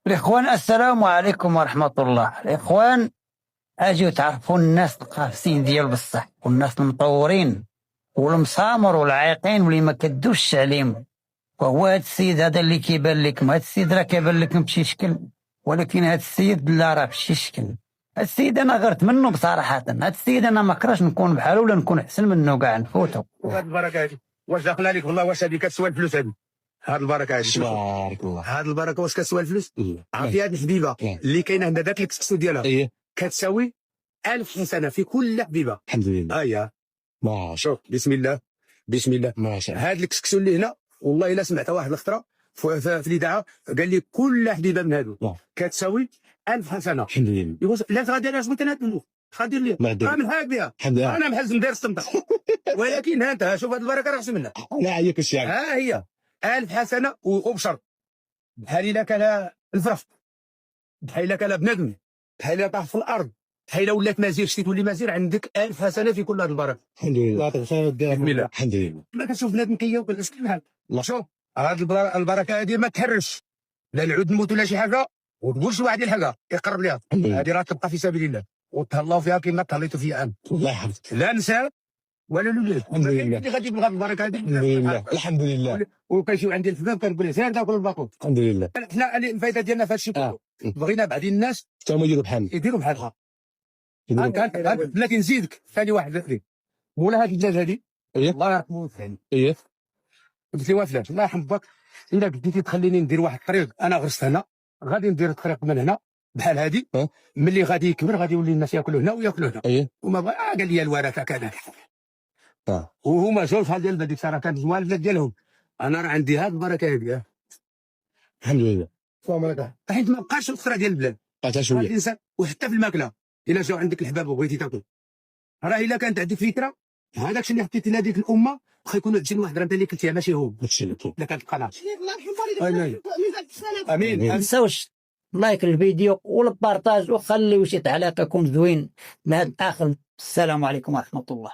الإخوان، السلام عليكم ورحمة الله. الإخوان، أجيو تعرفوا الناس القافسين ديال بصح، والناس المطورين والمسامر والعايقين واللي ما كدوش عليهم. وهو هاد السيد هذا اللي كيبان لكم، هاد السيد راه كيبان لكم بشي شكل، ولكن هاد السيد لا، راه بشي شكل. هاد السيد أنا غرت منه بصراحة. هاد السيد أنا ما كرهش نكون بحالو ولا نكون أحسن منه كاع نفوتو. وهاد البركه هادي واش داخله عليك والله؟ واش هادي كتسوى الفلوس هادي؟ هاد البركه هادي تبارك الله. هاد البركه واش كتسوى الفلوس؟ عرفتي هاد الحبيبه اللي كاينه عندها داك الكسكسو ديالها كتساوي 1000 حسنه في كل حبيبه. الحمد لله. هيا ما شاء شوف، بسم الله بسم الله. ما شاء الله. هاد الكسكسو اللي هنا والله الا سمعت واحد الخطره في الاذاعه قال لي كل حبيبه من هادو كتساوي 1000 حسنه. الحمد لله. يقول لا غادي انا بغيت انا غادير لي انا من بها. الحمد لله. انا محزم داير الصمت ولكن ها شوف هاد البركه راه منها. انا عيك الشعب. ها هي 1000 حسنه وبشر. بحال الا كان الفرف، بحال الا كان بنادم، بحال الا طاح في الارض، بحال الا ولات مزير، شتي تولي مزير، عندك 1000 حسنه في كل هاد البركه. الحمد لله. الله يعطيك الخير. بسم الله. الحمد لله. ما كتشوف بنادم كيوب ولا شكون بحال شوف هاد البركه هادي ما تحرش، لا العود نموت ولا شي حاجه، وتقول شي واحد الحاجه يقرب ليها. هادي راه تبقى في سبيل الله وتهلاو فيها كما تهليتوا فيا انا. الله يحفظك. لا نساء ولا الولاد. الحمد لله. اللي غادي يبغى البركه هادي. الحمد لله. الحمد لله. وكيجيو عندي الحباب كنقول له سير تاكل الباقون. الحمد لله. حنا الفائده ديالنا في هادشي كله بغينا بعض الناس حتى هما يديروا بحالنا. يديروا بحالها. يديروا لكن نزيدك ثاني واحد ذكري مولا هاد الدجاج هادي الله يرحمه ثاني. قلت لي وافلان الله يرحم باك، الا بديتي تخليني ندير واحد الطريق انا غرست هنا، غادي ندير الطريق من هنا بحال هادي، ملي غادي يكبر غادي يولي الناس ياكلوا هنا وياكلوا هنا. وما بغا قال لي الورثه كذا. وهما جوج بحال ديال هذيك الساعه كانت الوالده ديالهم. انا راه عندي هاد البركه هادي. الحمد لله. حيت ما بقاش الخسره ديال البلاد قاتها شويه الانسان، وحتى في الماكله الا جاو عندك الحباب وبغيتي تاكل، راه الا كانت عندك فكره هذاك الشيء اللي حطيتي لهذيك الامه واخا يكونوا 20 واحد راه انت اللي كلتيها ماشي هو. داكشي اللي كاين. الا كانت القناه. امين. ما تنساوش لايك الفيديو والبارطاج، وخليو شي تعليق يكون زوين مع هاد الاخر. السلام عليكم ورحمة الله.